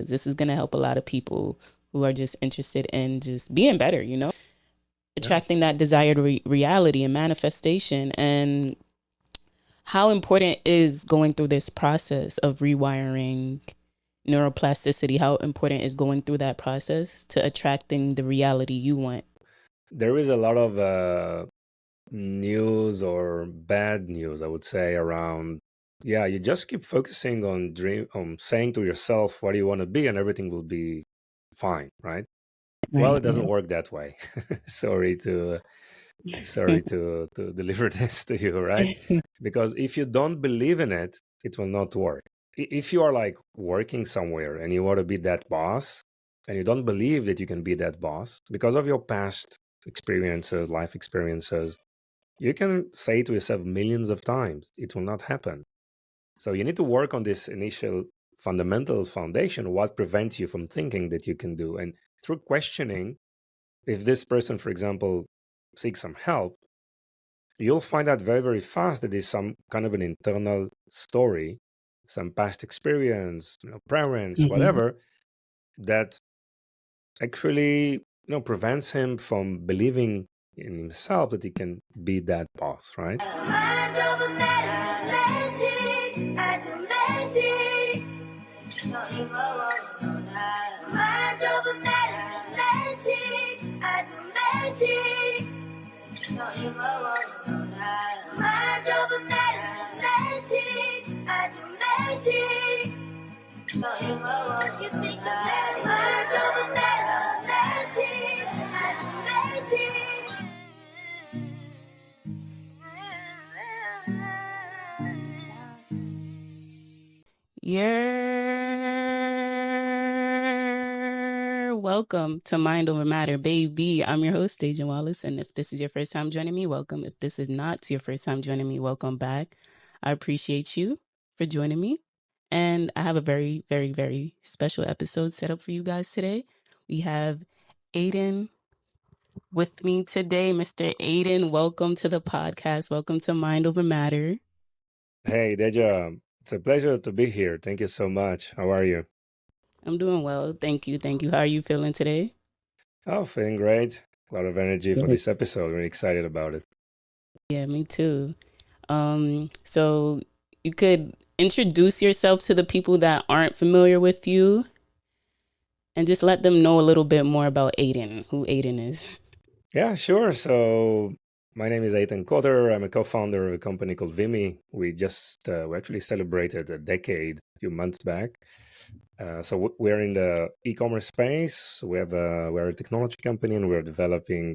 This is going to help a lot of people who are just interested in just being better, Yeah. attracting that desired reality and manifestation. And how important is going through this process of rewiring neuroplasticity? How important is going through that process to attracting the reality you want? There is a lot of news or bad news, I would say, around. Yeah, you just keep focusing on saying to yourself what you want to be, and everything will be fine, right? Well, Right. it doesn't work that way. sorry to sorry to deliver this to you, right? Because if you don't believe in it, it will not work. If you are like working somewhere and you want to be that boss, and you don't believe that you can be that boss because of your past experiences, life experiences, you can say to yourself millions of times, it will not happen. So you need to work on this initial fundamental foundation, what prevents you from thinking that you can do. And through questioning, if this person, for example, seeks some help, you'll find out very, very fast that there's some kind of an internal story, some past experience, parents, Mm-hmm. whatever, that actually, prevents him from believing in himself that he can be that boss, right? Mind over matter is magic. I do magic. Don't you know now? Mind over matter is magic. I do magic. Don't you know now? Mind over matter is magic. I do magic. Don't you know you think about it? Mind over matter is magic. I do magic. You're welcome to Mind Over Matter, baby. I'm your host, Dejan Wallace. And if this is your first time joining me, welcome. If this is not your first time joining me, welcome back. I appreciate you for joining me. And I have a very, very, very special episode set up for you guys today. We have Eitan with me today. Mr. Eitan, welcome to the podcast. Welcome to Mind Over Matter. Hey, Deja, it's a pleasure to be here. Thank you so much. How are you? I'm doing well. Thank you. Thank you. How are you feeling today? Oh, feeling great. A lot of energy for this episode. Really excited about it. Yeah, me too. So you could introduce yourself to the people that aren't familiar with you and just let them know a little bit more about Eitan, who Eitan is. Yeah, sure. So my name is Eitan Koter. I'm a co-founder of a company called Vimmi. We actually celebrated a decade a few months back. So we're in the e-commerce space. We're a technology company, and we're developing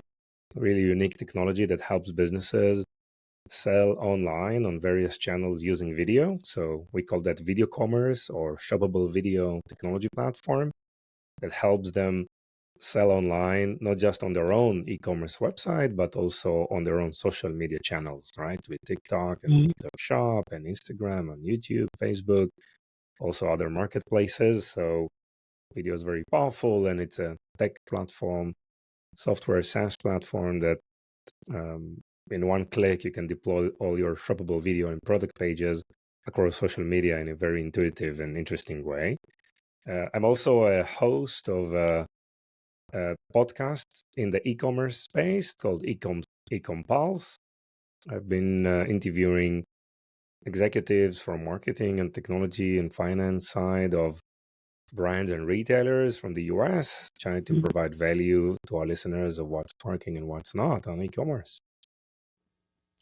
really unique technology that helps businesses sell online on various channels using video. So we call that video commerce or shoppable video technology platform that helps them sell online, not just on their own e-commerce website, but also on their own social media channels, right? With TikTok and TikTok Shop and Instagram and YouTube, Facebook, also other marketplaces. So video is very powerful, and it's a tech platform, software SaaS platform that in one click you can deploy all your shoppable video and product pages across social media in a very intuitive and interesting way. I'm also a host of a podcast in the e-commerce space called Ecom Pulse. I've been interviewing executives from marketing and technology and finance side of brands and retailers from the US, trying to provide value to our listeners of what's working and what's not on e-commerce.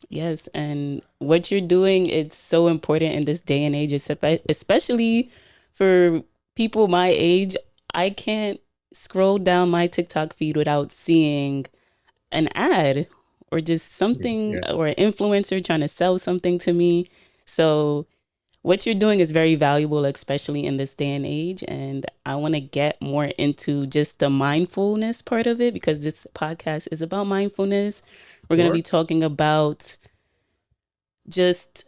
Yes, and what you're doing is so important in this day and age, especially for people my age. I can't scroll down my TikTok feed without seeing an ad or just something Yeah. or an influencer trying to sell something to me. So what you're doing is very valuable, especially in this day and age. And I want to get more into just the mindfulness part of it because this podcast is about mindfulness. We're going to Sure. be talking about just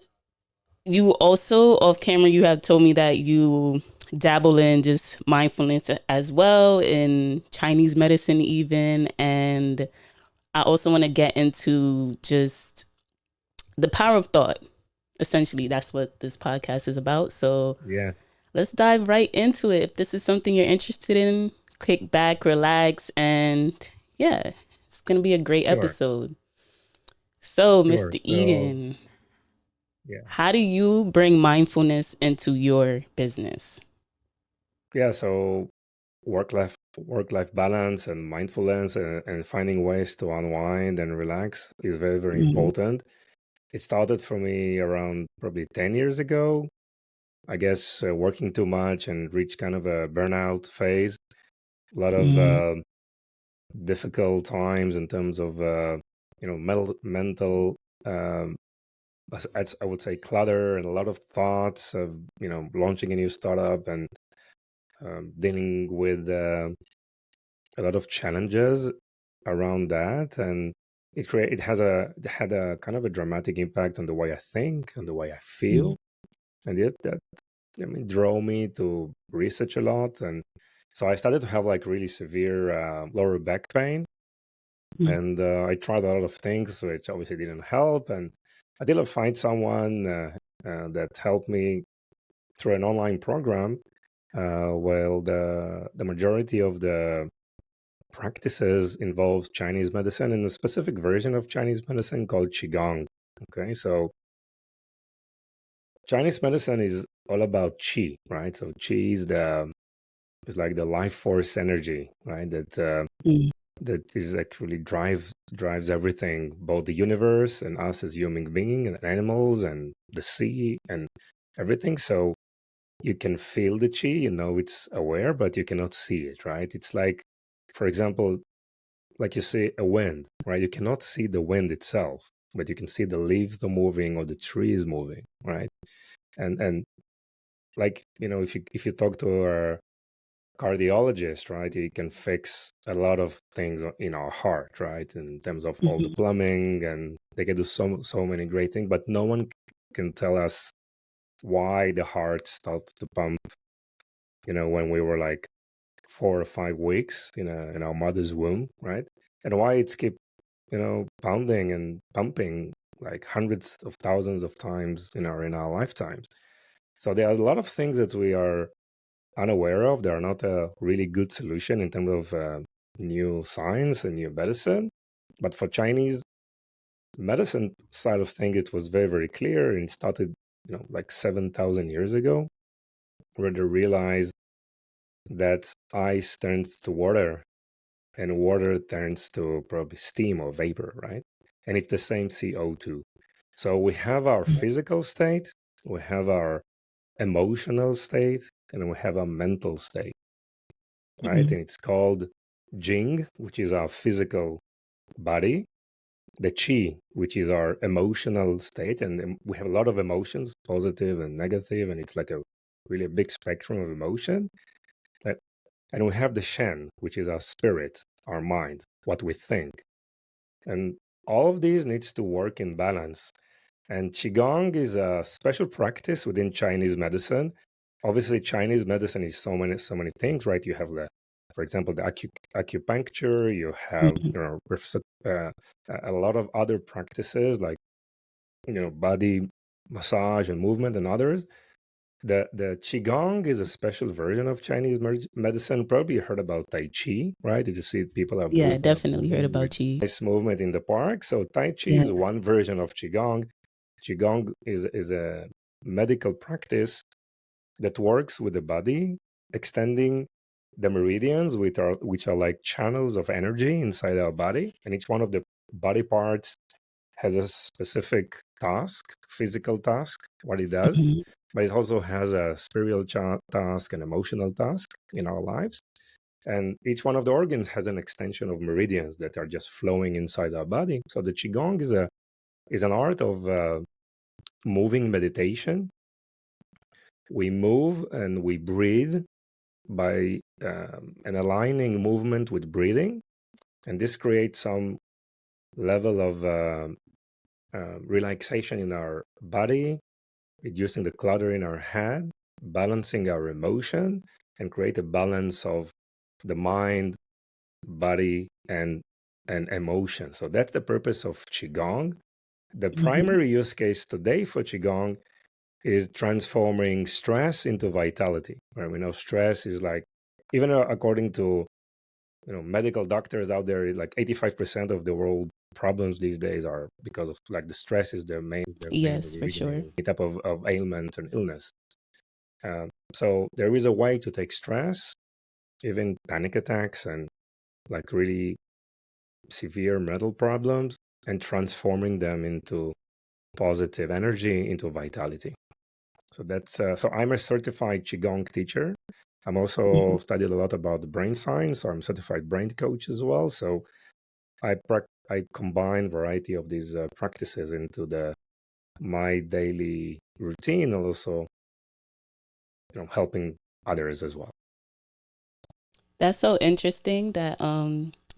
you also off camera, you have told me that you dabble in just mindfulness as well in Chinese medicine, even. And I also want to get into just the power of thought. Essentially, that's what this podcast is about. So Yeah. let's dive right into it. If this is something you're interested in, kick back, relax, and yeah, it's going to be a great Sure, episode. So, sure. Mr. Eden, Yeah, how do you bring mindfulness into your business? yeah. So work life balance and mindfulness and finding ways to unwind and relax is very, very Mm-hmm. important. It started for me around probably 10 years ago. I guess working too much and reached kind of a burnout phase. A lot of difficult times in terms of mental um, I would say clutter and a lot of thoughts of launching a new startup and dealing with a lot of challenges around that, and it had a kind of a dramatic impact on the way I think and the way I feel, and yet that drove me to research a lot, and so I started to have like really severe lower back pain, Mm-hmm. and I tried a lot of things which obviously didn't help, and I did find someone that helped me through an online program. Well, the majority of the practices involve Chinese medicine and a specific version of Chinese medicine called Qigong. Okay, so Chinese medicine is all about qi, right? So qi is like the life force energy, right? That is actually drives everything, both the universe and us as human beings and animals and the sea and everything. So you can feel the qi, it's aware, but you cannot see it, right? It's like, for example, like you say, a wind, right? You cannot see the wind itself, but you can see the leaves are moving or the trees moving, right? And like if you talk to a cardiologist, right, he can fix a lot of things in our heart, right? In terms of all the Mm-hmm. plumbing, and they can do so many great things, but no one can tell us why the heart starts to pump, when we were like 4 or 5 weeks in our mother's womb, right? And why it's keep pounding and pumping like hundreds of thousands of times in our lifetimes. So there are a lot of things that we are unaware of. They are not a really good solution in terms of new science and new medicine. But for Chinese medicine side of things, it was very, very clear, and it started like 7,000 years ago, where they realized that ice turns to water and water turns to probably steam or vapor, right? And it's the same CO2. So we have our physical state, we have our emotional state, and we have a mental state, right? Mm-hmm. And it's called Jing, which is our physical body, the Qi, which is our emotional state. And we have a lot of emotions, positive and negative, and it's like a really big spectrum of emotion. And we have the Shen, which is our spirit, our mind, what we think. And all of these needs to work in balance. And Qigong is a special practice within Chinese medicine. Obviously, Chinese medicine is so many things, right? You have for example, the acupuncture. You have a lot of other practices like body massage and movement and others. The Qigong is a special version of Chinese medicine. Probably you heard about Tai Chi, right? Did you see people are Yeah, definitely heard moving with about you. nice movement in the park? So Tai Chi Yeah. is one version of Qigong. Qigong is a medical practice that works with the body, extending the meridians, which are like channels of energy inside our body, and each one of the body parts has a specific task, physical task, what it does, Mm-hmm. but it also has a spiritual task and emotional task in our lives. And each one of the organs has an extension of meridians that are just flowing inside our body. So the Qigong is an art of moving meditation. We move and we breathe by an aligning movement with breathing, and this creates some level of relaxation in our body, reducing the clutter in our head, balancing our emotion, and create a balance of the mind, body, and emotion. So that's the purpose of Qigong. The Mm-hmm. primary use case today for Qigong is transforming stress into vitality. Right? We know stress is like, even according to medical doctors out there, like 85% of the world problems these days are because of like the stress is the main Yes, for reason sure. any type of ailment and illness. So there is a way to take stress, even panic attacks and like really severe mental problems, and transforming them into positive energy, into vitality. So that's so I'm a certified Qigong teacher. I'm also studied a lot about the brain science. So I'm certified brain coach as well. So I combine variety of these practices into my daily routine, and also helping others as well. That's so interesting that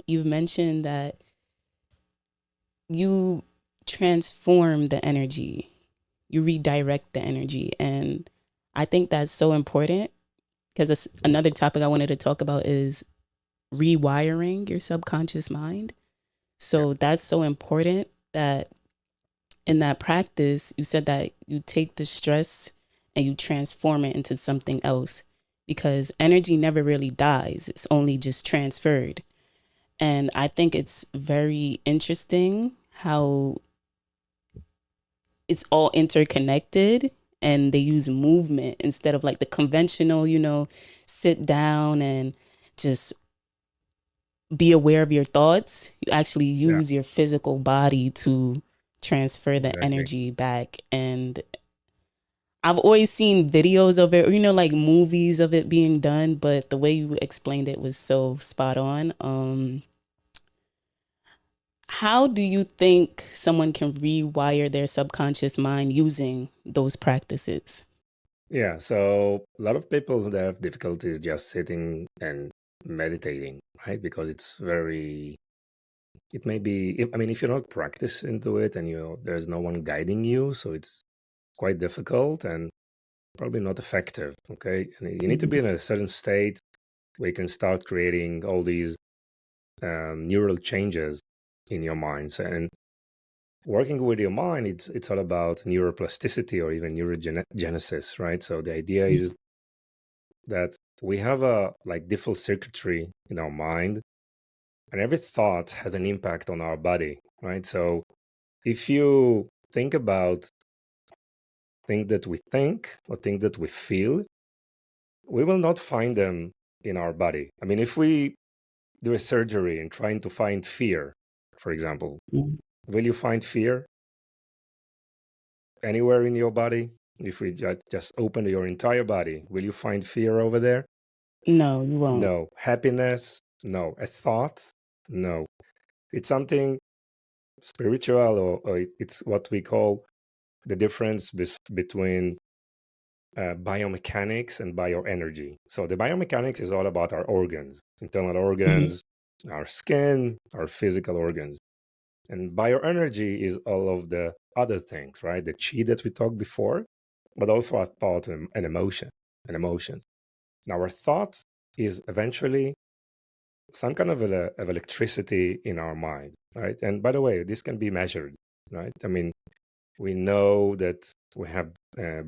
you've mentioned that you transform the energy, you redirect the energy, and I think that's so important because another topic I wanted to talk about is rewiring your subconscious mind. So that's so important that in that practice, you said that you take the stress and you transform it into something else because energy never really dies. It's only just transferred. And I think it's very interesting how it's all interconnected and they use movement instead of like the conventional, sit down and just be aware of your thoughts. You actually use your physical body to transfer the energy back. And I've always seen videos of it, or, like movies of it being done, but the way you explained it was so spot on. How do you think someone can rewire their subconscious mind using those practices? Yeah, so a lot of people that have difficulties just sitting and meditating, right? Because it may be, if you're not practiced into it and there's no one guiding you, so it's quite difficult and probably not effective, okay? And you need to be in a certain state where you can start creating all these neural changes in your minds. And working with your mind, it's all about neuroplasticity or even neurogenesis, right? So the idea is that we have a like default circuitry in our mind, and every thought has an impact on our body, right? So if you think about things that we think or things that we feel, we will not find them in our body. If we do a surgery and trying to find fear, for example, will you find fear anywhere in your body? If we just open your entire body, will you find fear over there? No, you won't. No. Happiness? No. A thought? No. It's something spiritual, or it's what we call the difference between biomechanics and bioenergy. So the biomechanics is all about our organs, internal organs, our skin, our physical organs. And bioenergy is all of the other things, right? The chi that we talked before, but also our thought and emotions. Now, our thought is eventually some kind of electricity in our mind, right? And by the way, this can be measured, right? We know that we have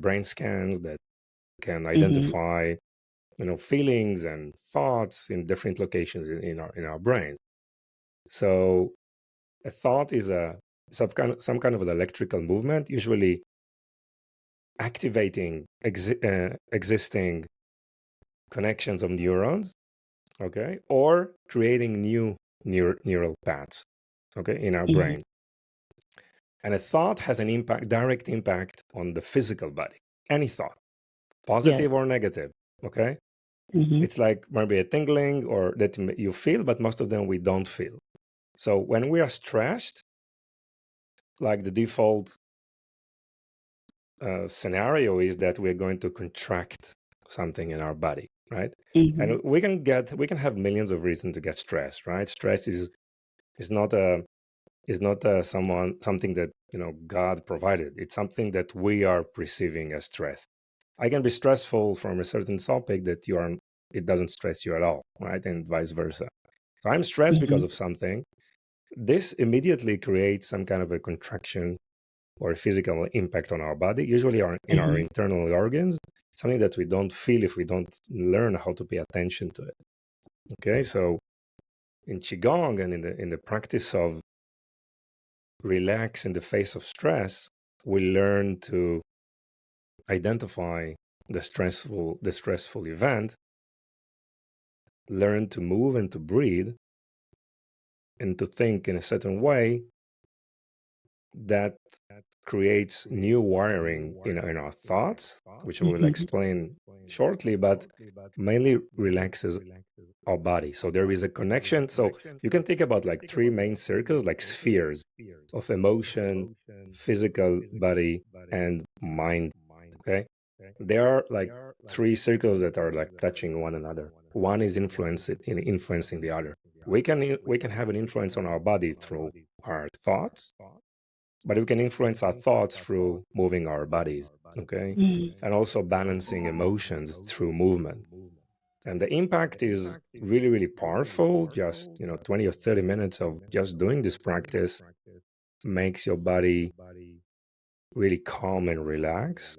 brain scans that can identify, feelings and thoughts in different locations in our brains. So a thought is some kind of an electrical movement, usually activating existing connections of neurons, okay, or creating new neural paths, okay, in our brain. And a thought has an direct impact on the physical body. Any thought, positive or negative, okay? It's like maybe a tingling or that you feel, but most of them we don't feel. So when we are stressed, like the default scenario is that we're going to contract something in our body, right? And we can have millions of reasons to get stressed, right? Stress is not something that God provided. It's something that we are perceiving as stress. I can be stressful from a certain topic that it doesn't stress you at all, right? And vice versa. So I'm stressed because of something. This immediately creates some kind of a contraction or a physical impact on our body, usually in our internal organs, something that we don't feel if we don't learn how to pay attention to it. Okay, so in Qigong and in the practice of relax in the face of stress, we learn to identify the stressful event, learn to move and to breathe, and to think in a certain way that creates new wiring in our thoughts, which we will explain shortly, but mainly relaxes our body. So there is a connection. So you can think about like three main circles, like spheres of emotion, physical body, and mind. Okay. There are like three circles that are like touching one another. One is influencing the other. We can have an influence on our body through our thoughts, but we can influence our thoughts through moving our bodies. Okay. And also balancing emotions through movement. And the impact is really, really powerful. Just 20 or 30 minutes of just doing this practice makes your body really calm and relaxed.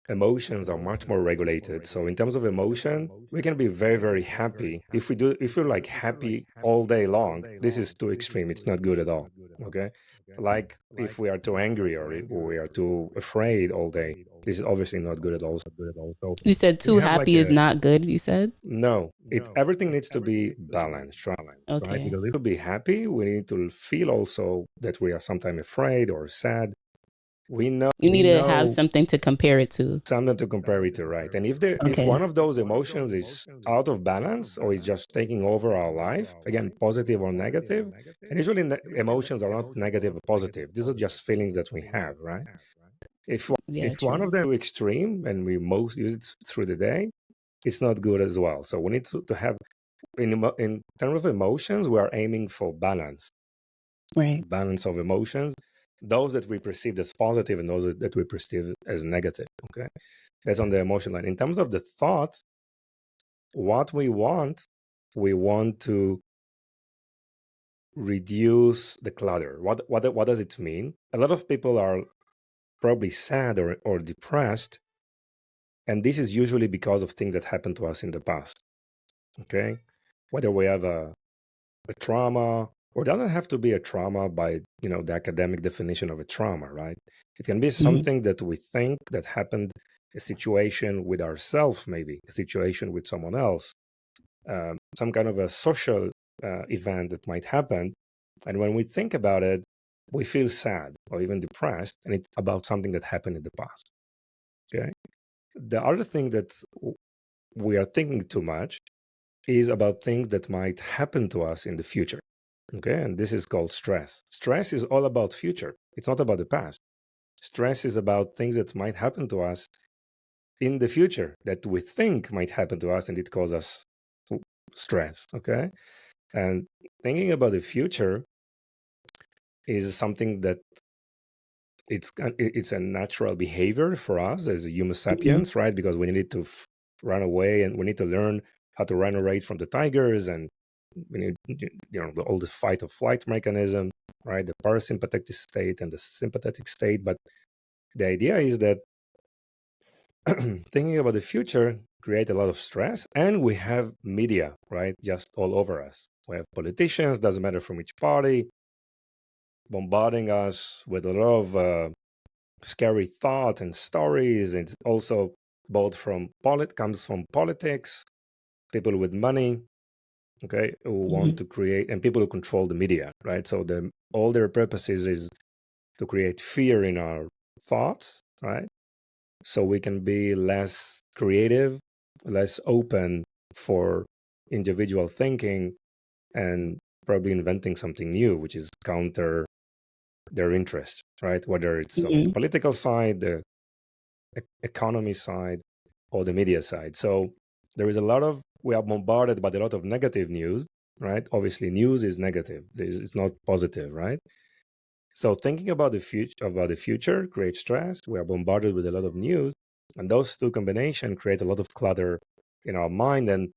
Emotions are much more regulated. So in terms of emotion, we can be very, very happy. If we're like happy all day long, this is too extreme. It's not good at all. Okay. Like if we are too angry or we are too afraid all day, this is obviously not good at all. So You said when too you have like happy is not good, you said? no, everything needs to be balanced, right? Okay. Because if we be happy, we need to feel also that we are sometimes afraid or sad. We know You need to have something to compare it to. something to compare it to, right? And if one of those emotions is out of balance or is just taking over our life, again, positive or negative, and usually emotions are not negative or positive. These are just feelings that we have, right? If one of them is too extreme and we most use it through the day, it's not good as well. So we need to have, in terms of emotions, we are aiming for balance. Right. Balance of emotions, those that we perceive as positive and those that we perceive as negative. Okay. That's on the emotion line. In terms of the thought, what we want to reduce the clutter. What does it mean? A lot of people are probably sad or depressed, and this is usually because of things that happened to us in the past. Okay. Whether we have a trauma, or it doesn't have to be a trauma by the academic definition of a trauma, right? It can be something that we think that happened, a situation with ourselves, maybe a situation with someone else, some kind of a social event that might happen, and when we think about it, we feel sad or even depressed, and it's about something that happened in the past. Okay. The other thing that we are thinking too much is about things that might happen to us in the future. Okay, and this is called stress. Stress is all about future. It's not about the past. Stress is about things that might happen to us in the future that we think might happen to us, and it causes us stress. Okay, and thinking about the future is something that it's a natural behavior for us as human sapiens, right? Because we need to run away, and we need to learn how to run away from the tigers, and we need all the fight or flight mechanism, right? The parasympathetic state and the sympathetic state. But the idea is that thinking about the future create a lot of stress, and we have media, right, just all over us. We have politicians, doesn't matter from which party, bombarding us with a lot of scary thoughts and stories. It's also both comes from politics, people with money, okay, who want to create, and people who control the media, right? So all their purposes is to create fear in our thoughts, right? So we can be less creative, less open for individual thinking, and probably inventing something new, which is counter their interest, right? Whether it's on the political side, the economy side, or the media side. So there is we are bombarded by a lot of negative news, right? Obviously, news is negative. It's not positive, right? So thinking about the future creates stress. We are bombarded with a lot of news, and those two combinations create a lot of clutter in our mind. And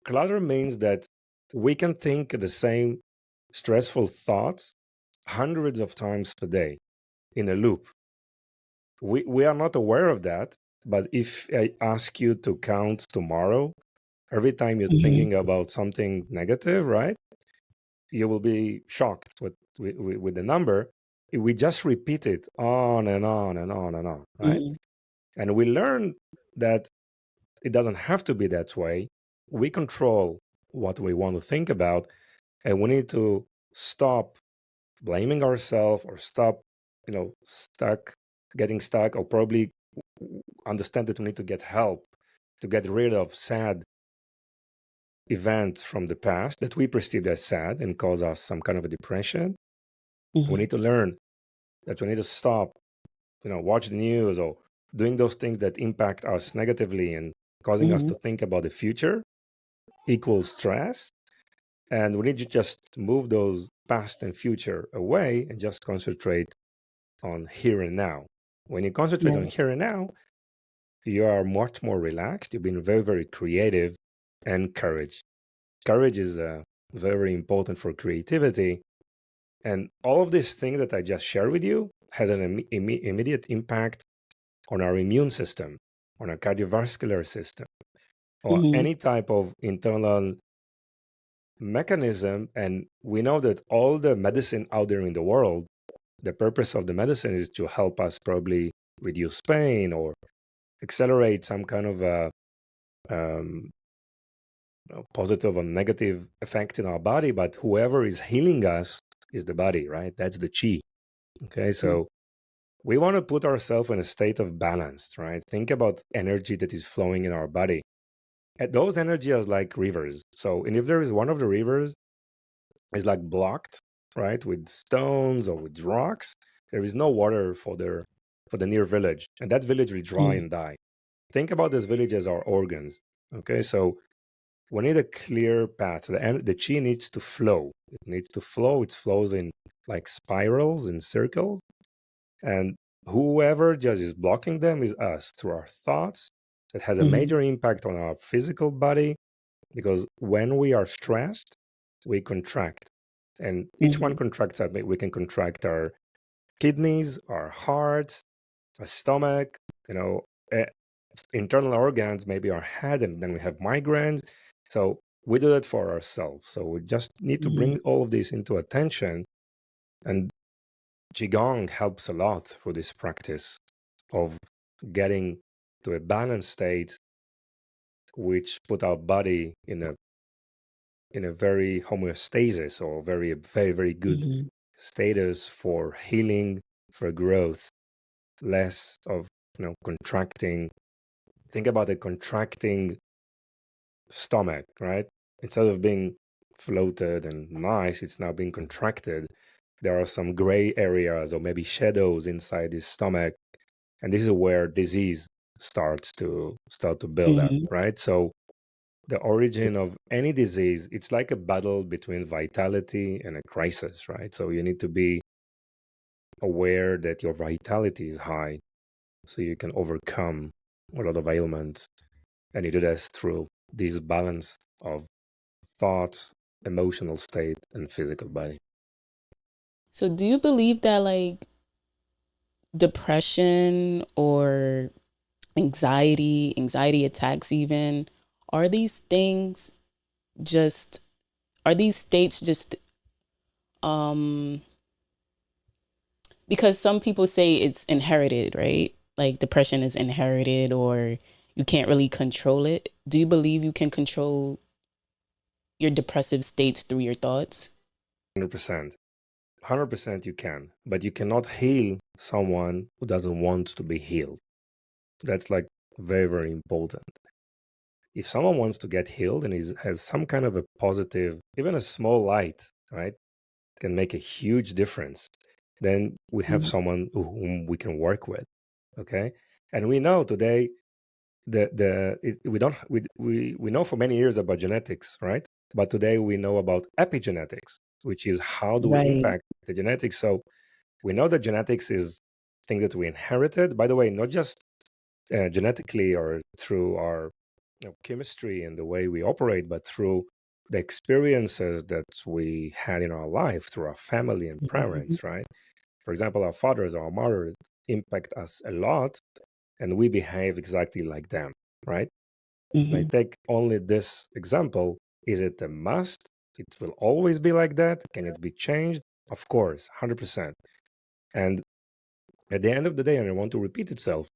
clutter means that we can think the same stressful thoughts hundreds of times per day in a loop. We are not aware of that, but if I ask you to count tomorrow, every time you're thinking about something negative, right, you will be shocked with the number. We just repeat it on and on and on and on, right? And we learn that it doesn't have to be that way. We control what we want to think about, and we need to stop blaming ourselves or stop, getting stuck, or probably understand that we need to get help to get rid of sad events from the past that we perceive as sad and cause us some kind of a depression. We need to learn that we need to stop, watch the news or doing those things that impact us negatively and causing us to think about the future equals stress. And we need to just move those past and future away and just concentrate on here and now. When you concentrate on here and now, you are much more relaxed. You've been very, very creative, and courage. Courage is very important for creativity. And all of these things that I just shared with you has an immediate impact on our immune system, on our cardiovascular system, or any type of internal mechanism. And we know that all the medicine out there in the world, the purpose of the medicine is to help us probably reduce pain or accelerate some kind of positive or negative effect in our body. But whoever is healing us is the body, right? That's the chi. Okay, so we want to put ourselves in a state of balance, right? Think about energy that is flowing in our body. And those energies are like rivers. So, and if there is one of the rivers is like blocked, right, with stones or with rocks, there is no water for the near village, and that village will dry and die. Think about this village as our organs. Okay, so we need a clear path. The chi needs to flow. It needs to flow. It flows in like spirals and circles. And whoever just is blocking them is us through our thoughts. That has a major impact on our physical body, because when we are stressed, we contract. And each one contracts. We can contract our kidneys, our hearts, our stomach, internal organs, maybe our head, and then we have migraines. So we do that for ourselves. So we just need to bring all of this into attention. And Qigong helps a lot for this practice of getting to a balanced state, which put our body in a very homeostasis, or very, very, very good status for healing, for growth, less of contracting. Think about a contracting stomach, right? Instead of being floated and nice, it's now being contracted. There are some gray areas or maybe shadows inside this stomach, and this is where disease starts to build up, right? So the origin of any disease, it's like a battle between vitality and a crisis, right? So you need to be aware that your vitality is high so you can overcome a lot of ailments. And you do this through this balance of thoughts, emotional state, and physical body. So do you believe that like depression or anxiety attacks even, are these things just, are these states just because some people say it's inherited, right? Like depression is inherited, or you can't really control it. Do you believe you can control your depressive states through your thoughts? 100%. 100% you can, but you cannot heal someone who doesn't want to be healed. That's like very, very important. If someone wants to get healed and has some kind of a positive, even a small light, right, can make a huge difference, then we have someone whom we can work with. Okay. And we know today we know for many years about genetics, right? But today we know about epigenetics, which is how do we impact the genetics. So we know that genetics is thing that we inherited, by the way, not just genetically or through our chemistry and the way we operate, but through the experiences that we had in our life through our family and parents, right? For example, our fathers or our mothers impact us a lot, and we behave exactly like them, right? I take only this example. Is it a must? It will always be like that. Can it be changed? Of course, 100%. And at the end of the day, and I want to repeat itself,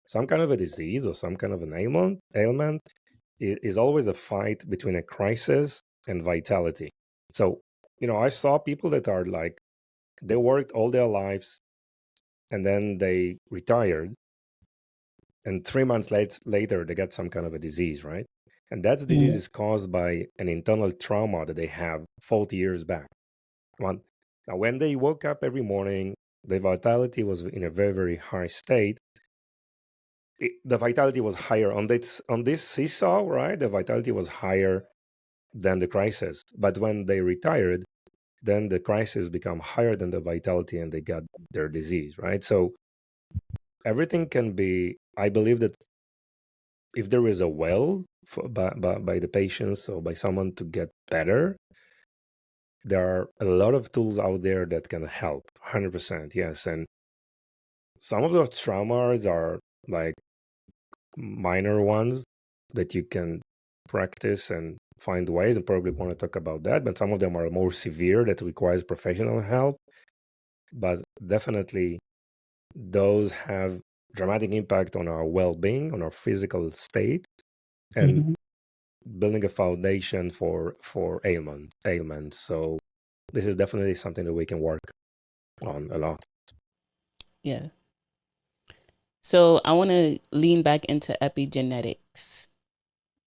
some kind of a disease or some kind of an ailment is always a fight between a crisis and vitality. So, I saw people that are like, they worked all their lives and then they retired. And 3 months later, they get some kind of a disease, right? And that disease is caused by an internal trauma that they have 40 years back. Now, when they woke up every morning, the vitality was in a very, very high state. The vitality was higher on this seesaw, right? The vitality was higher than the crisis. But when they retired, then the crisis become higher than the vitality and they got their disease, right? So everything can be, I believe that if there is a will by the patients or by someone to get better, there are a lot of tools out there that can help. 100%, yes. And some of those traumas are like minor ones that you can practice and find ways, and probably want to talk about that. But some of them are more severe that requires professional help. But definitely those have dramatic impact on our well-being, on our physical state, and building a foundation for ailments. So this is definitely something that we can work on a lot. Yeah. So I want to lean back into epigenetics.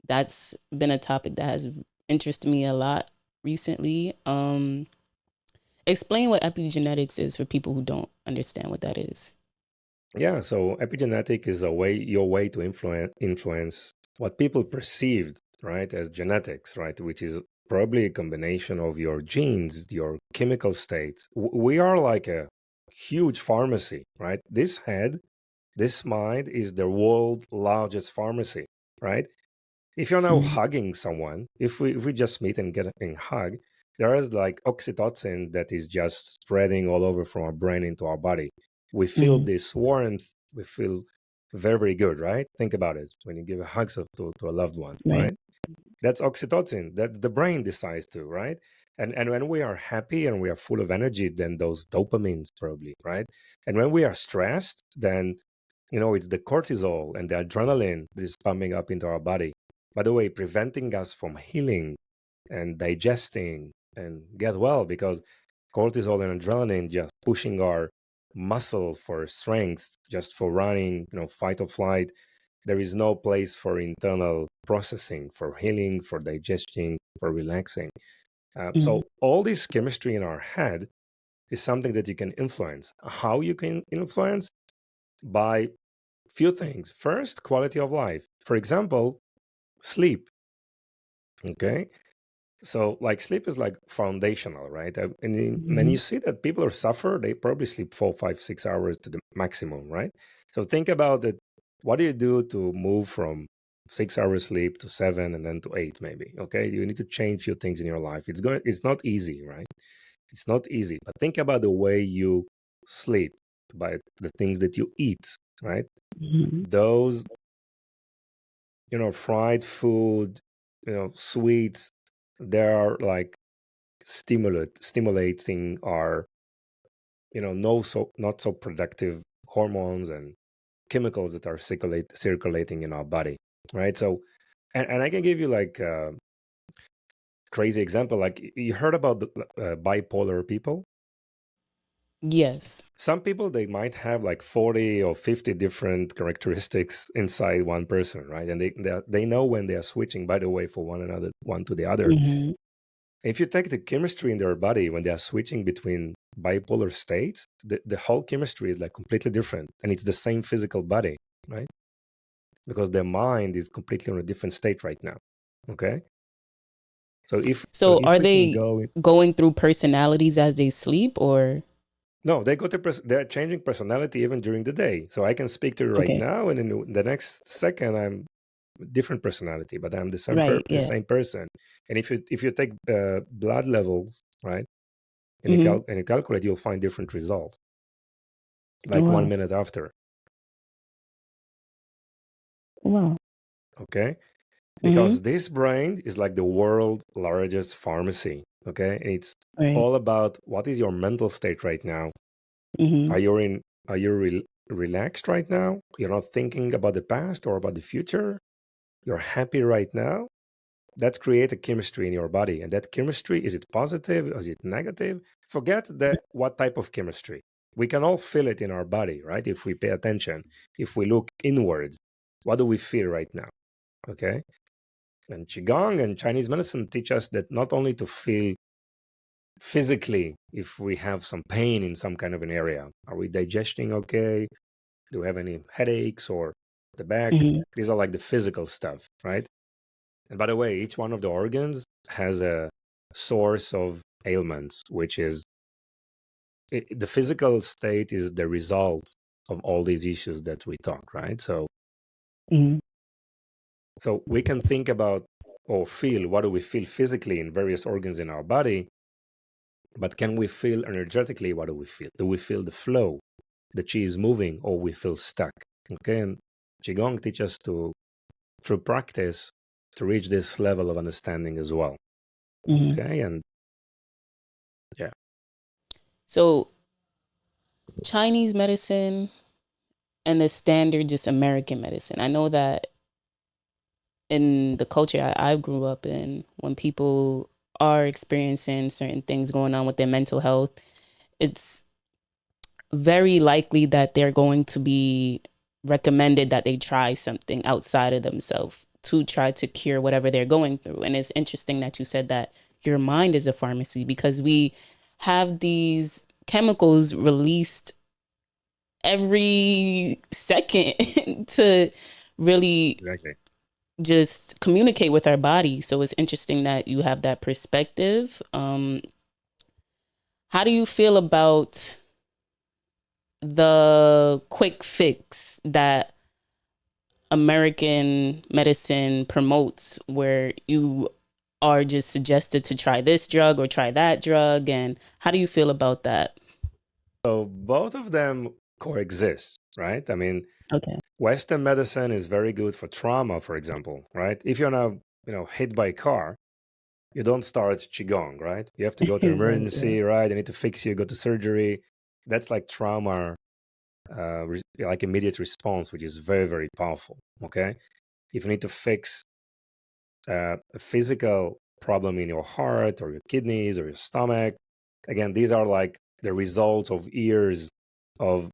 That's been a topic that has interested me a lot recently. Explain what epigenetics is for people who don't understand what that is. Yeah, so epigenetic is your way to influence what people perceive, right, as genetics, right, which is probably a combination of your genes, your chemical state. We are like a huge pharmacy, right? This mind is the world's largest pharmacy, right? If you're now hugging someone, if we just meet and get a hug, there is like oxytocin that is just spreading all over from our brain into our body. We feel this warmth. We feel very, very good, right? Think about it. When you give a hug to a loved one, right? That's oxytocin. That the brain decides to, right? And when we are happy and we are full of energy, then those dopamines probably, right? And when we are stressed, then it's the cortisol and the adrenaline that is pumping up into our body. By the way, preventing us from healing and digesting and get well, because cortisol and adrenaline just pushing our muscle for strength, just for running, fight or flight. There is no place for internal processing, for healing, for digesting, for relaxing. So all this chemistry in our head is something that you can influence. How you can influence? By few things. First, quality of life. For example, sleep. Okay. So like sleep is like foundational, right? And when you see that people are suffer, they probably sleep 4, 5, 6 hours to the maximum, right? So think about it. What do you do to move from 6 hours sleep to 7 and then to 8 maybe? Okay. You need to change a few things in your life. It's not easy, right? It's not easy. But think about the way you sleep, by the things that you eat, right? Those, fried food, sweets, they are like stimulating our, not so productive hormones and chemicals that are circulating in our body, right? So, and I can give you like a crazy example. Like you heard about the bipolar people. Yes. Some people, they might have like 40 or 50 different characteristics inside one person, right? And they know when they are switching, by the way, for one to the other. If you take the chemistry in their body when they are switching between bipolar states, the whole chemistry is like completely different, and it's the same physical body, right? Because their mind is completely on a different state right now. Okay. So are they going through personalities as they sleep, or? No, they're changing personality even during the day. So I can speak to you right now, and in the next second, I'm different personality, but I'm the same Right. the Yeah. same person. And if you take blood levels, right, and Mm-hmm. you calculate, you'll find different results, Oh, like wow. 1 minute after. Wow. Okay, Mm-hmm. because this brain is like the world's largest pharmacy. Okay, and it's Right. all about what is your mental state right now. Mm-hmm. Are you relaxed right now? You're not thinking about the past or about the future. You're happy right now. That's create a chemistry in your body, and that chemistry, is it positive? Is it negative? Forget that what type of chemistry. We can all feel it in our body, right? If we pay attention, if we look inwards, what do we feel right now? Okay. And Qigong and Chinese medicine teach us that not only to feel physically if we have some pain in some kind of an area. Are we digesting okay? Do we have any headaches or the back? Mm-hmm. These are like the physical stuff, right? And by the way, each one of the organs has a source of ailments, which is the physical state is the result of all these issues that we talk, right? Mm-hmm. So we can think about or feel what do we feel physically in various organs in our body, but can we feel energetically? What do we feel? Do we feel the flow, the chi is moving, or we feel stuck? Okay, and Qigong teaches us to, through practice, to reach this level of understanding as well. Mm-hmm. Okay, and yeah. So Chinese medicine and the standard just American medicine. I know that in the culture I grew up in, when people are experiencing certain things going on with their mental health, it's very likely that they're going to be recommended that they try something outside of themselves to try to cure whatever they're going through. And it's interesting that you said that your mind is a pharmacy, because we have these chemicals released every second to really Exactly. just communicate with our body. So it's interesting that you have that perspective. How do you feel about the quick fix that American medicine promotes, where you are just suggested to try this drug or try that drug? And how do you feel about that? So both of them coexist, right? I mean, Okay. Western medicine is very good for trauma, for example, right? If you're now, hit by a car, you don't start Qigong, right? You have to go to Right. Yeah. emergency, right? They need to fix you, go to surgery. That's like trauma, like immediate response, which is very, very powerful. Okay. If you need to fix a physical problem in your heart or your kidneys or your stomach, again, these are like the results of years of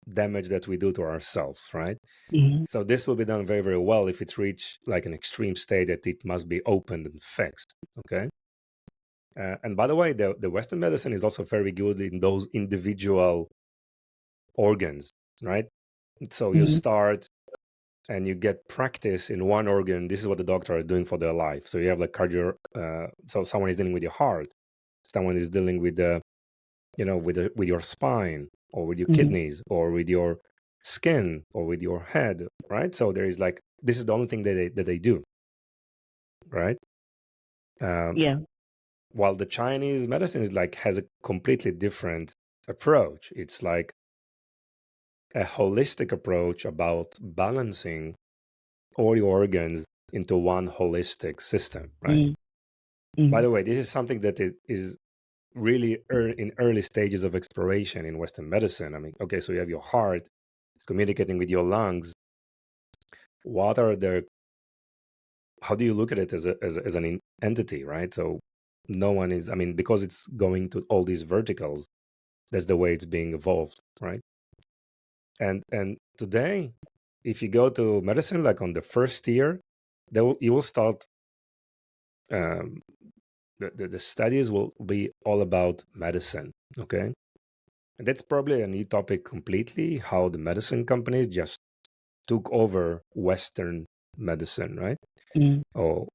damage that we do to ourselves, right? Mm-hmm. So this will be done very, very well if it's reached like an extreme state that it must be opened and fixed. Okay. And by the way, the Western medicine is also very good in those individual organs, right? So you Mm-hmm. start and you get practice in one organ. This is what the doctor is doing for their life. So you have like cardio. So someone is dealing with your heart. Someone is dealing with the, with your spine or with your Mm-hmm. kidneys or with your skin or with your head, right? So there is like, this is the only thing that they do, right? Yeah. While the Chinese medicine is like has a completely different approach. It's like a holistic approach about balancing all your organs into one holistic system, right? Mm-hmm. By the way, this is something that is really in early stages of exploration in Western medicine. I mean, okay, so you have your heart, it's communicating with your lungs. What are the, how do you look at it as an entity, right? So no one is, I mean, because it's going to all these verticals, that's the way it's being evolved, right? And today, if you go to medicine, like on the first year, you will start, um, the studies will be all about medicine, okay? And that's probably a new topic completely, how the medicine companies just took over Western medicine, right? Mm-hmm. Oh,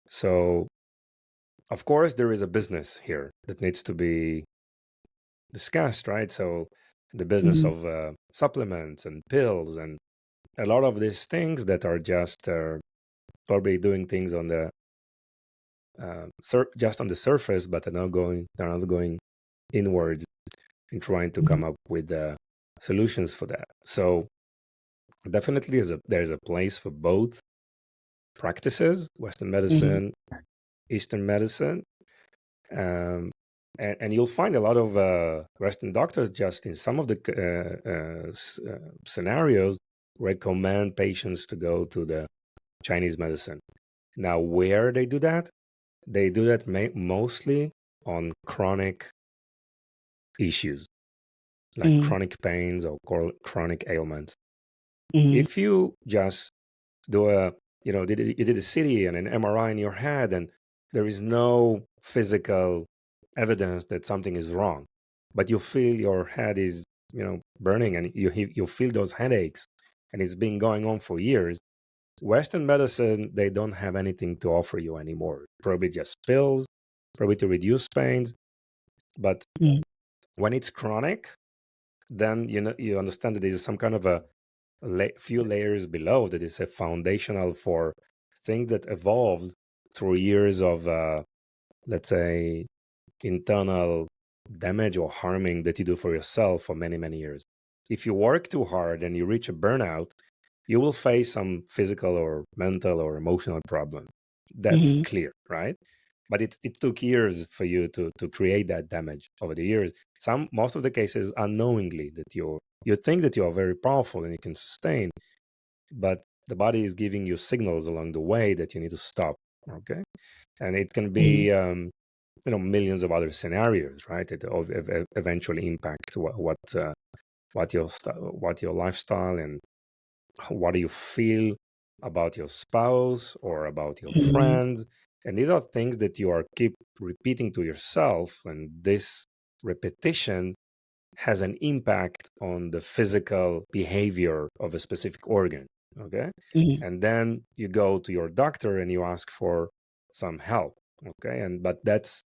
so of course there is a business here that needs to be discussed, right? So the business Mm-hmm. of supplements and pills and a lot of these things that are just probably doing things on the just on the surface, but they're not going inwards and trying to come up with solutions for that. So definitely there's a place for both practices: Western medicine, Eastern medicine. And you'll find a lot of Western doctors just in some of the scenarios recommend patients to go to the Chinese medicine. Now, where they do that mostly on chronic issues, like chronic pains or chronic ailments. If you just do you did a CT and an MRI in your head, and there is no physical evidence that something is wrong, but you feel your head is, burning, and you feel those headaches, and it's been going on for years. Western medicine, they don't have anything to offer you anymore. Probably just pills, probably to reduce pains. But when it's chronic, then you understand that there is some kind of a few layers below that is a foundational for things that evolved through years of, let's say, internal damage or harming that you do for yourself for many, many years. If you work too hard and you reach a burnout, you will face some physical or mental or emotional problem. That's clear, right? But it took years for you to create that damage over the years. Most of the cases unknowingly, that you think that you are very powerful and you can sustain, but the body is giving you signals along the way that you need to stop. Okay, and it can be millions of other scenarios, right? It eventually impact what your lifestyle and what do you feel about your spouse or about your friends. And these are things that you are keep repeating to yourself, and this repetition has an impact on the physical behavior of a specific organ. Okay, and then you go to your doctor and you ask for some help. Okay, but that's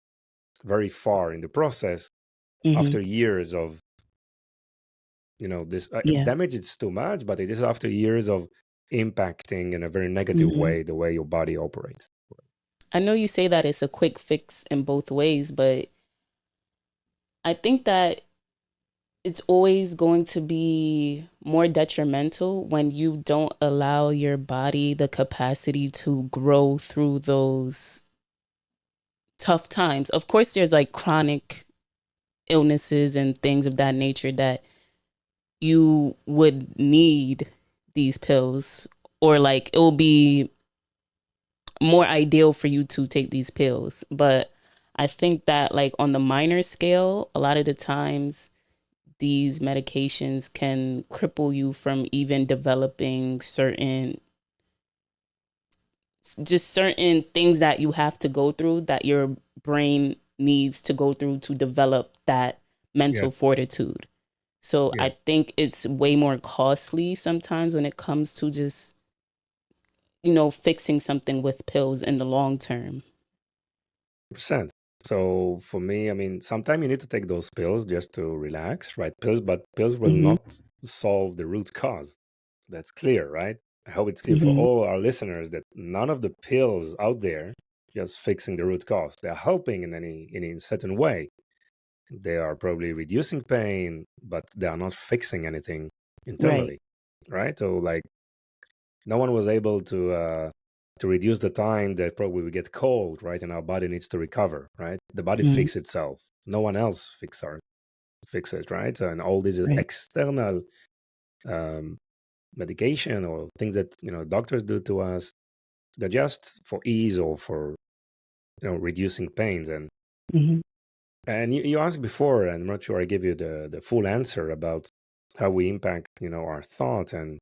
very far in the process after years of this damage. It's too much, but it is after years of impacting in a very negative way the way your body operates. I know you say that it's a quick fix in both ways, but I think that it's always going to be more detrimental when you don't allow your body the capacity to grow through those tough times. Of course, there's like chronic illnesses and things of that nature that you would need these pills, or like it will be more ideal for you to take these pills. But I think that like on the minor scale, a lot of the times these medications can cripple you from even developing certain things that you have to go through, that your brain needs to go through to develop that mental fortitude. So I think it's way more costly sometimes when it comes to just, fixing something with pills in the long term. Percent. So for me, I mean, sometimes you need to take those pills just to relax, right? But pills will not solve the root cause. That's clear, right? I hope it's clear for all our listeners that none of the pills out there just fixing the root cause. They're helping in any certain way. They are probably reducing pain, but they are not fixing anything internally, right? So like, no one was able to reduce the time that probably we get cold, right? And our body needs to recover, right? The body fixes itself. No one else fixes, right? And all these external medication or things that doctors do to us, they're just for ease or for reducing pains. And you asked before, and I'm not sure I give you the full answer about how we impact our thoughts. And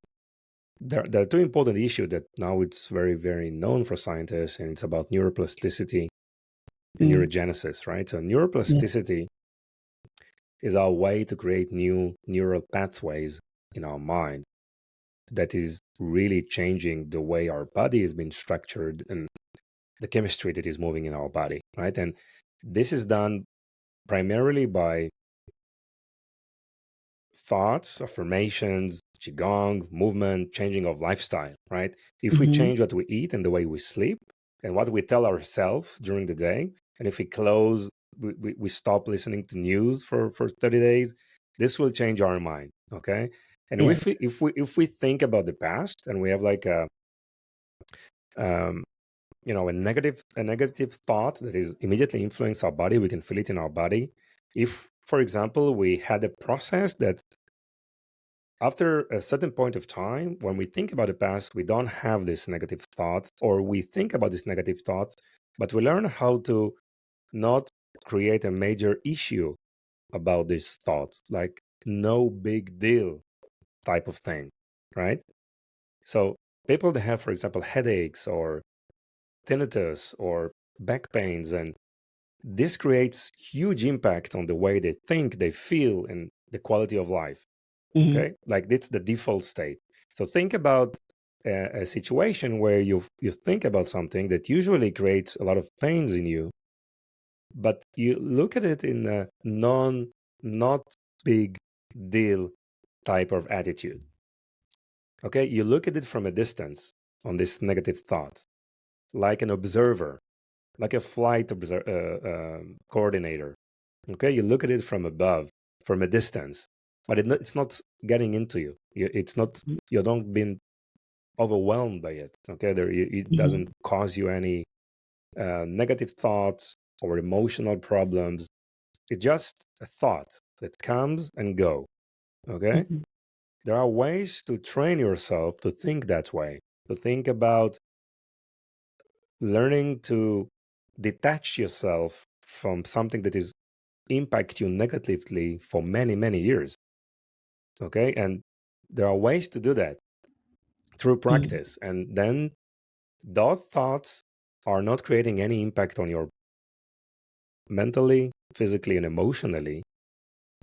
there are two important issues that now it's very, very known for scientists, and it's about neuroplasticity and neurogenesis, right? So neuroplasticity is our way to create new neural pathways in our mind that is really changing the way our body has been structured and the chemistry that is moving in our body, right? And this is done primarily by thoughts, affirmations, Qigong, movement, changing of lifestyle, right? If we change what we eat and the way we sleep and what we tell ourselves during the day, and if we stop listening to news for 30 days, this will change our mind, okay? And Yeah. if we think about the past and we have like a negative thought that is immediately influence our body, we can feel it in our body. If, for example, we had a process that after a certain point of time, when we think about the past, we don't have these negative thoughts, or we think about these negative thoughts, but we learn how to not create a major issue about these thoughts, like no big deal type of thing, right? So people that have, for example, headaches or tinnitus or back pains, and this creates huge impact on the way they think, they feel, and the quality of life. Okay, like it's the default state. So think about a situation where you think about something that usually creates a lot of pains in you, but you look at it in a not big deal type of attitude. Okay, you look at it from a distance on this negative thought, like an observer, like a flight coordinator. Okay, you look at it from above, from a distance, but it's not getting into you. It's not, you don't been overwhelmed by it. Okay, it doesn't cause you any negative thoughts or emotional problems. It's just a thought that comes and go. Okay, there are ways to train yourself to think that way, to think about learning to detach yourself from something that is impact you negatively for many, many years. Okay, and there are ways to do that through practice, and then those thoughts are not creating any impact on your mentally, physically, and emotionally.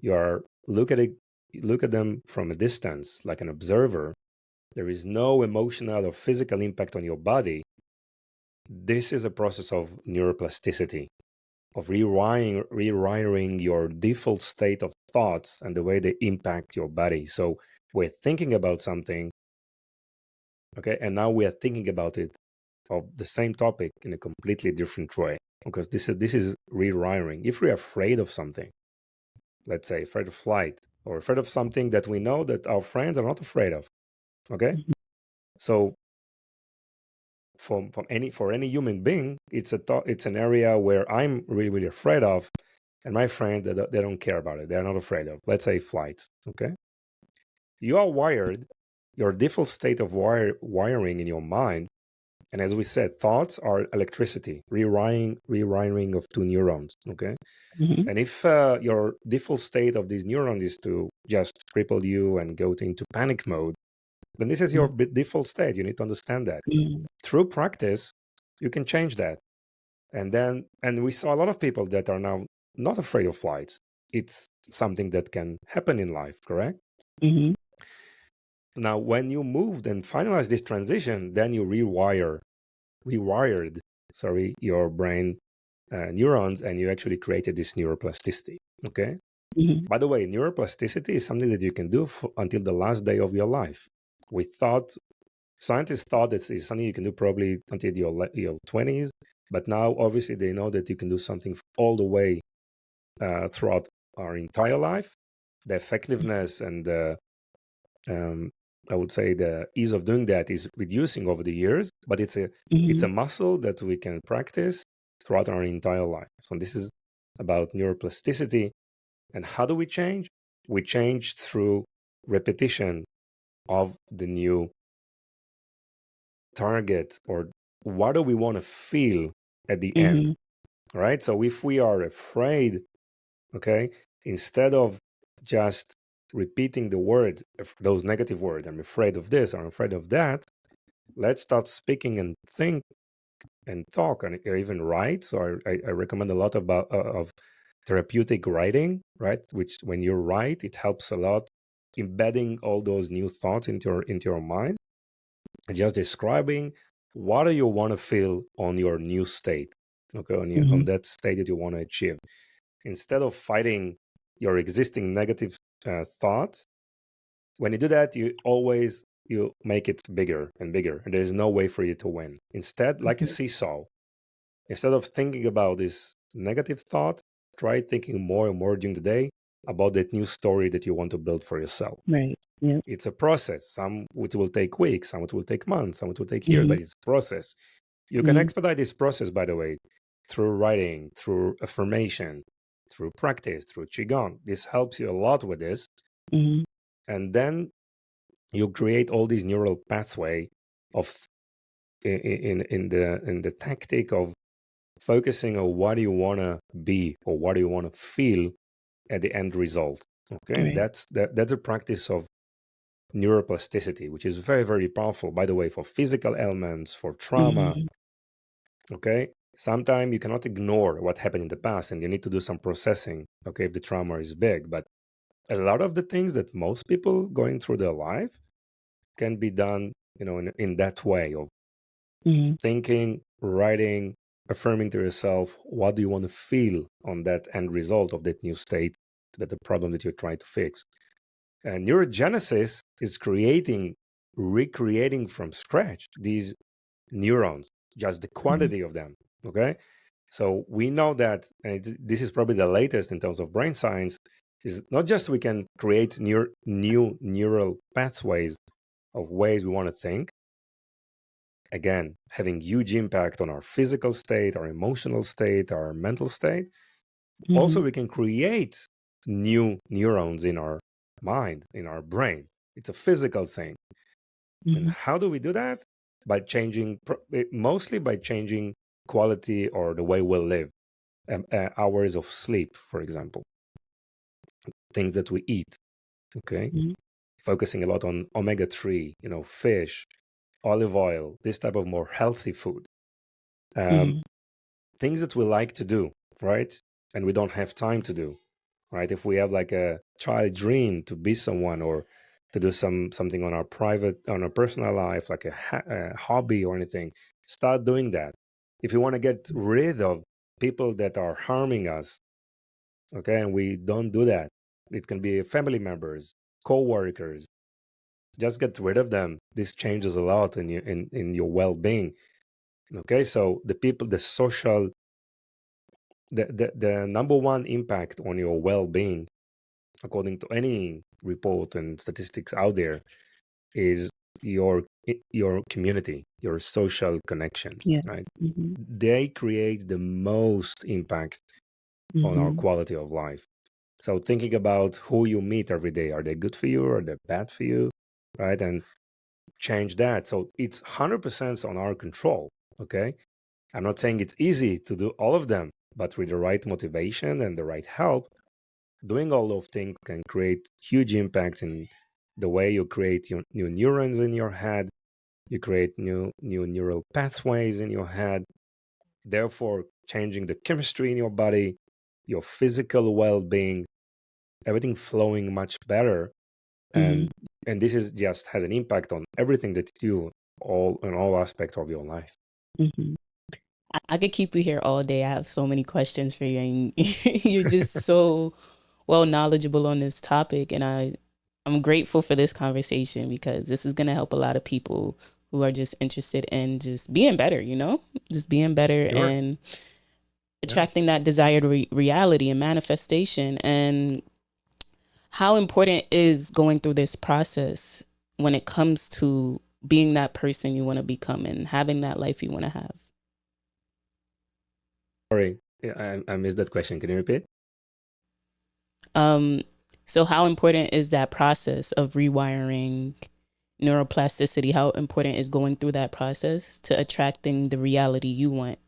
You are look at them from a distance, like an observer. There is no emotional or physical impact on your body. This is a process of neuroplasticity, of rewiring your default state of thoughts and the way they impact your body. So we're thinking about something, okay, and now we are thinking about it of the same topic in a completely different way, because this is rewiring. If we're afraid of something, let's say afraid of flight, or afraid of something that we know that our friends are not afraid of, okay, so for any human being, it's an area where I'm really, really afraid of, and my friends, they don't care about it. They're not afraid of, let's say, flights. Okay, you are wired. Your default state of wiring in your mind, and as we said, thoughts are electricity, rewiring of two neurons. Okay, and if your default state of these neurons is to just cripple you and go into panic mode, then this is your default state. You need to understand that. Through practice, you can change that. And we saw a lot of people that are now not afraid of flights. It's something that can happen in life, correct? Now, when you moved and finalized this transition, then you rewired your brain neurons, and you actually created this neuroplasticity. Okay. By the way, neuroplasticity is something that you can do until the last day of your life. Scientists thought this is something you can do probably until your 20s, but now obviously they know that you can do something all the way throughout our entire life. The effectiveness and I would say the ease of doing that is reducing over the years, but it's a muscle that we can practice throughout our entire life. So this is about neuroplasticity. And how do we change? We change through repetition of the new target, or what do we want to feel at the end, right? So if we are afraid, okay, instead of just repeating the words, those negative words, I'm afraid of this, I'm afraid of that, let's start speaking and think and talk and even write. So I recommend a lot of therapeutic writing, right? Which when you write, it helps a lot embedding all those new thoughts into your mind, and just describing what do you want to feel on your new state, okay, on that state that you want to achieve. Instead of fighting your existing negative thoughts, when you do that, you make it bigger and bigger, and there's no way for you to win. Instead, like a seesaw, instead of thinking about this negative thought, try thinking more and more during the day about that new story that you want to build for yourself. Right. Yeah. It's a process. Some it will take weeks, some it will take months, some it will take years, but it's a process. You can expedite this process, by the way, through writing, through affirmation, through practice, through Qigong. This helps you a lot with this. And then you create all these neural pathway of in the tactic of focusing on what do you want to be or what do you want to feel at the end result. Okay, Right. that's a practice of neuroplasticity, which is very, very powerful, by the way, for physical ailments, for trauma. Okay, sometimes you cannot ignore what happened in the past, and you need to do some processing. Okay, if the trauma is big, but a lot of the things that most people going through their life can be done, in that way of thinking, writing, affirming to yourself, what do you want to feel on that end result of that new state, that the problem that you're trying to fix. And neurogenesis is recreating from scratch these neurons, just the quantity of them. Okay, so we know that, and this is probably the latest in terms of brain science, is not just we can create new neural pathways of ways we want to think, again, having huge impact on our physical state, our emotional state, our mental state. Also, we can create new neurons in our mind, in our brain. It's a physical thing. And how do we do that? By mostly by changing quality or the way we live, hours of sleep, for example, things that we eat. Okay, focusing a lot on omega-3, fish, olive oil, this type of more healthy food. Things that we like to do, right? And we don't have time to do, right? If we have like a child dream to be someone or to do something on our personal life, like a hobby or anything, start doing that. If you want to get rid of people that are harming us, okay, and we don't do that, it can be family members, co-workers, just get rid of them. This changes a lot in your well-being. Okay, so the social, the number one impact on your well-being, according to any report and statistics out there, is your community, your social connections, right? They create the most impact on our quality of life. So thinking about who you meet every day, are they good for you or are they bad for you, right? And change that. So it's 100% on our control. Okay, I'm not saying it's easy to do all of them, but with the right motivation and the right help, doing all those things can create huge impacts in the way you create new neurons in your head. You create new neural pathways in your head, therefore changing the chemistry in your body, your physical well-being, everything flowing much better. And this is just has an impact on everything that you do in all aspects of your life. I could keep you here all day. I have so many questions for you, and you're just so well knowledgeable on this topic. And I'm grateful for this conversation because this is going to help a lot of people who are just interested in just being better, just being better Sure. and attracting that desired reality and manifestation. And how important is going through this process when it comes to being that person you want to become and having that life you want to have? Sorry, I missed that question. Can you repeat? So how important is that process of rewiring neuroplasticity? How important is going through that process to attracting the reality you want?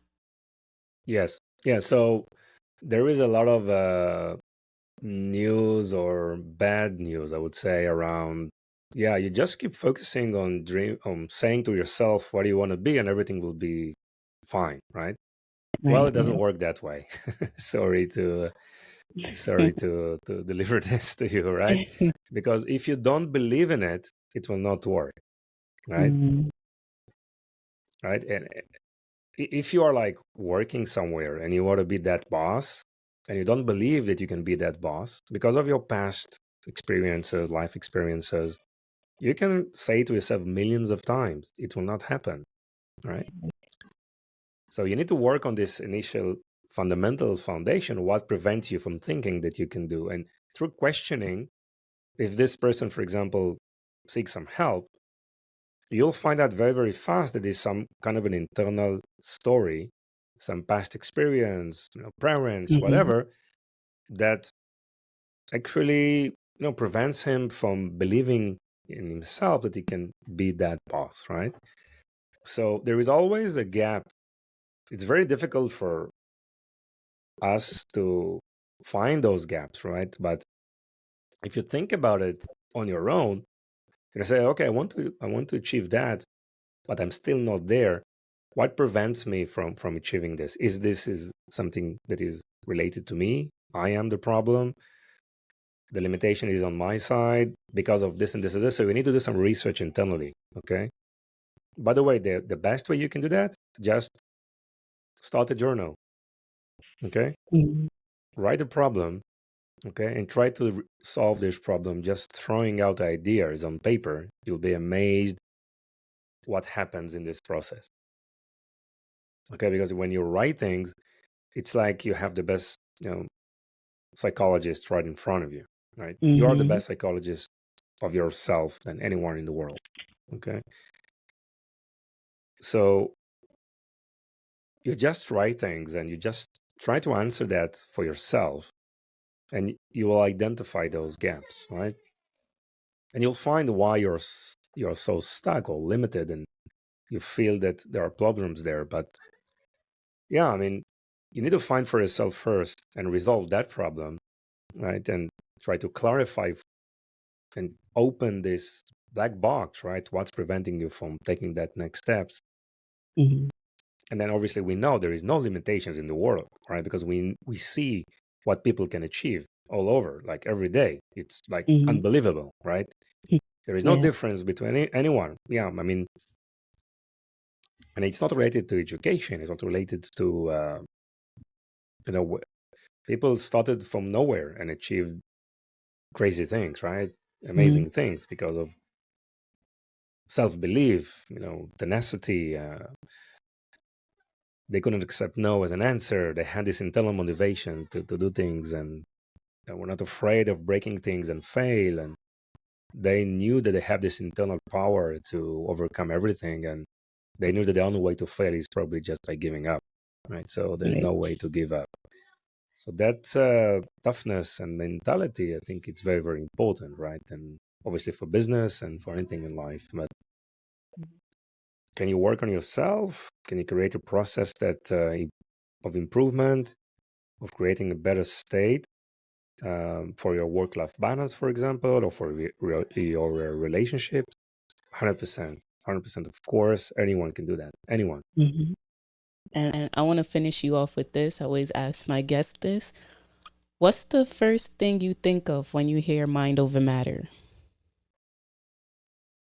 Yes. Yeah. So there is a lot of news or bad news, I would say, around. Yeah, you just keep focusing on saying to yourself what you want to be, and everything will be fine, right? Well, it doesn't work that way. Sorry to deliver this to you, right? Because if you don't believe in it, it will not work, right? Right? And if you are like working somewhere and you want to be that boss and you don't believe that you can be that boss because of your past experiences, life experiences. You can say to yourself millions of times, it will not happen, right? So you need to work on this initial fundamental foundation, what prevents you from thinking that you can do. And through questioning, if this person, for example, seeks some help, you'll find out very, very fast that there's some kind of an internal story, some past experience, parents, whatever, that actually, prevents him from believing in himself that he can be that boss, right? So there is always a gap. It's very difficult for us to find those gaps, right? But if you think about it on your own, you say, okay, I want to achieve that, but I'm still not there. What prevents me from achieving this? Is something that is related to me? I am the problem. The limitation is on my side because of this and this and this. So we need to do some research internally. Okay. By the way, the best way you can do that, just start a journal. Okay. Write a problem. Okay. And try to solve this problem just throwing out ideas on paper. You'll be amazed what happens in this process. Okay. Because when you write things, it's like you have the best, psychologist right in front of you, right? You are the best psychologist of yourself than anyone in the world. Okay. So you just write things and you just try to answer that for yourself, and you will identify those gaps, right? And you'll find why you're so stuck or limited, and you feel that there are problems there. But yeah, I mean, you need to find for yourself first and resolve that problem, right? And try to clarify and open this black box, right? What's preventing you from taking that next steps? And then obviously we know there is no limitations in the world, right? Because we see what people can achieve all over, like every day. It's like unbelievable, right? There is no difference between anyone. Yeah, I mean, and it's not related to education. It's not related to, people started from nowhere and achieved crazy things, right? Amazing things because of self-belief, tenacity. They couldn't accept no as an answer. They had this internal motivation to do things, and they were not afraid of breaking things and fail. And they knew that they have this internal power to overcome everything. And they knew that the only way to fail is probably just by giving up, right? So there's no way to give up. So that toughness and mentality, I think it's very, very important, right? And obviously for business and for anything in life. But can you work on yourself? Can you create a process that of improvement, of creating a better state for your work-life balance, for example, or for your relationships? 100%. 100%. Of course, anyone can do that. Anyone. And I want to finish you off with this. I always ask my guests this. What's the first thing you think of when you hear mind over matter?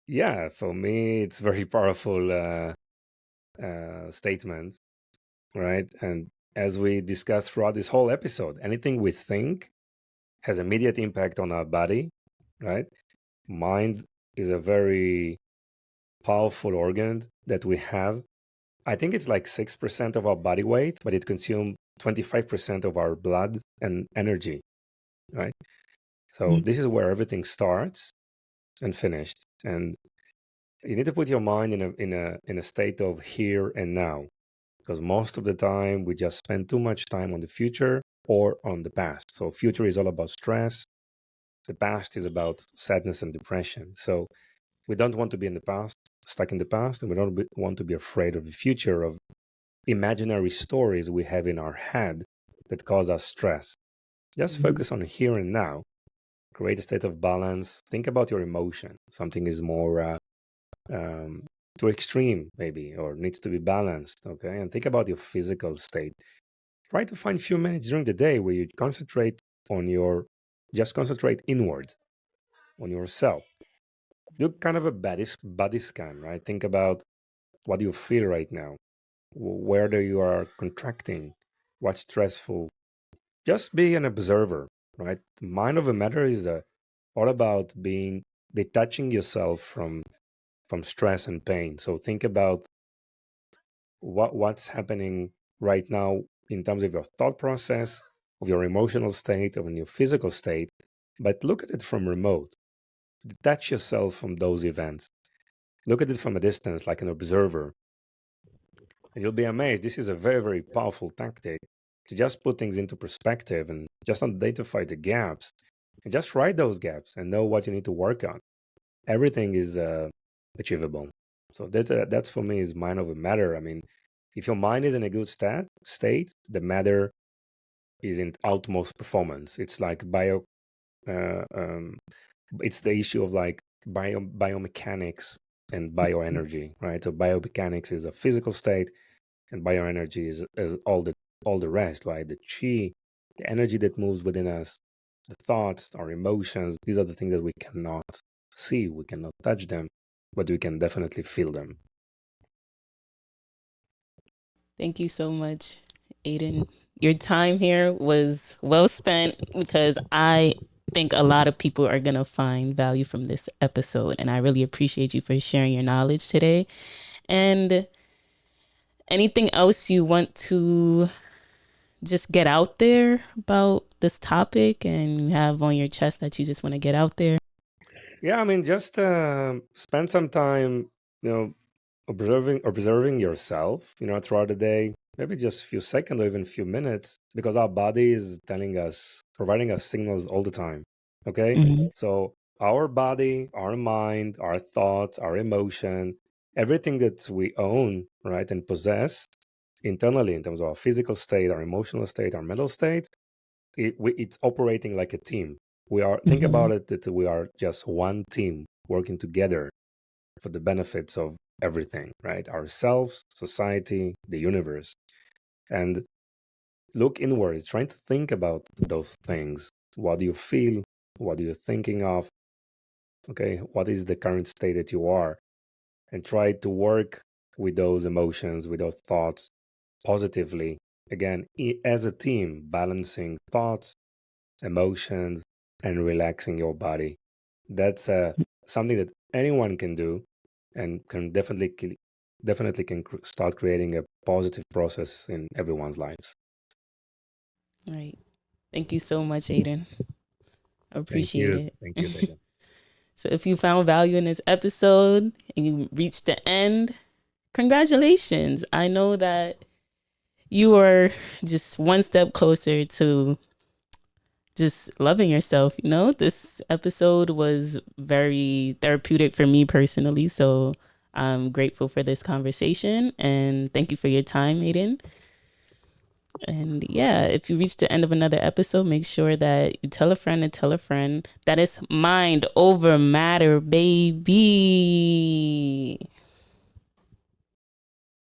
Yeah, for me, it's very powerful statement, right? And as we discussed throughout this whole episode, anything we think has immediate impact on our body, right? Mind is a very powerful organ that we have. I think it's like 6% of our body weight, but it consumes 25% of our blood and energy, right? So this is where everything starts and finished. And you need to put your mind in a state of here and now, because most of the time we just spend too much time on the future or on the past. So future is all about stress. The past is about sadness and depression. So we don't want to be in the past, stuck in the past, and we don't want to be afraid of the future, of imaginary stories we have in our head that cause us stress. Just focus on here and now. Create a state of balance. Think about your emotion. Something is more too extreme, maybe, or needs to be balanced. Okay, and think about your physical state. Try to find a few minutes during the day where you concentrate inward on yourself. Do kind of a body scan, right? Think about what you feel right now, where do you are contracting, what's stressful. Just be an observer, right? Mind over matter is a all about being detaching yourself from stress and pain. So think about what's happening right now in terms of your thought process, of your emotional state, of your physical state, but look at it from remote. Detach yourself from those events. Look at it from a distance, like an observer. And you'll be amazed. This is a very, very powerful tactic to just put things into perspective and just identify the gaps and just write those gaps and know what you need to work on. Everything is achievable. So that's for me is mind over matter. I mean, if your mind is in a good state, the matter is in utmost performance. It's like uh, um, it's the issue of like biomechanics and bioenergy, right? So biomechanics is a physical state, and bioenergy is all the rest, right? The chi, the energy that moves within us, the thoughts, our emotions. These are the things that we cannot see, we cannot touch them, but we can definitely feel them. Thank you so much, Eitan. Your time here was well spent because I think a lot of people are going to find value from this episode. And I really appreciate you for sharing your knowledge today. And anything else you want to just get out there about this topic and you have on your chest that you just want to get out there? Yeah, I mean, just spend some time, observing yourself, throughout the day, maybe just a few seconds or even a few minutes, because our body is telling us, providing us signals all the time. Okay, so our body, our mind, our thoughts, our emotion, everything that we own, right, and possess internally in terms of our physical state, our emotional state, our mental state, it's operating like a team. Think about it that we are just one team working together for the benefits of everything, right? Ourselves, society, the universe. And look inwards, trying to think about those things. What do you feel? What are you thinking of? Okay, what is the current state that you are? And try to work with those emotions, with those thoughts positively. Again, as a team, balancing thoughts, emotions, and relaxing your body. That's something that anyone can do, and can definitely can start creating a positive process in everyone's lives. All right. Thank you so much, Eitan. I appreciate it. Thank you, Tegan. So if you found value in this episode and you reached the end, congratulations. I know that you are just one step closer to just loving yourself. This episode was very therapeutic for me personally. So I'm grateful for this conversation and thank you for your time, Eitan. And yeah, if you reach the end of another episode, make sure that you tell a friend and tell a friend that it's mind over matter, baby.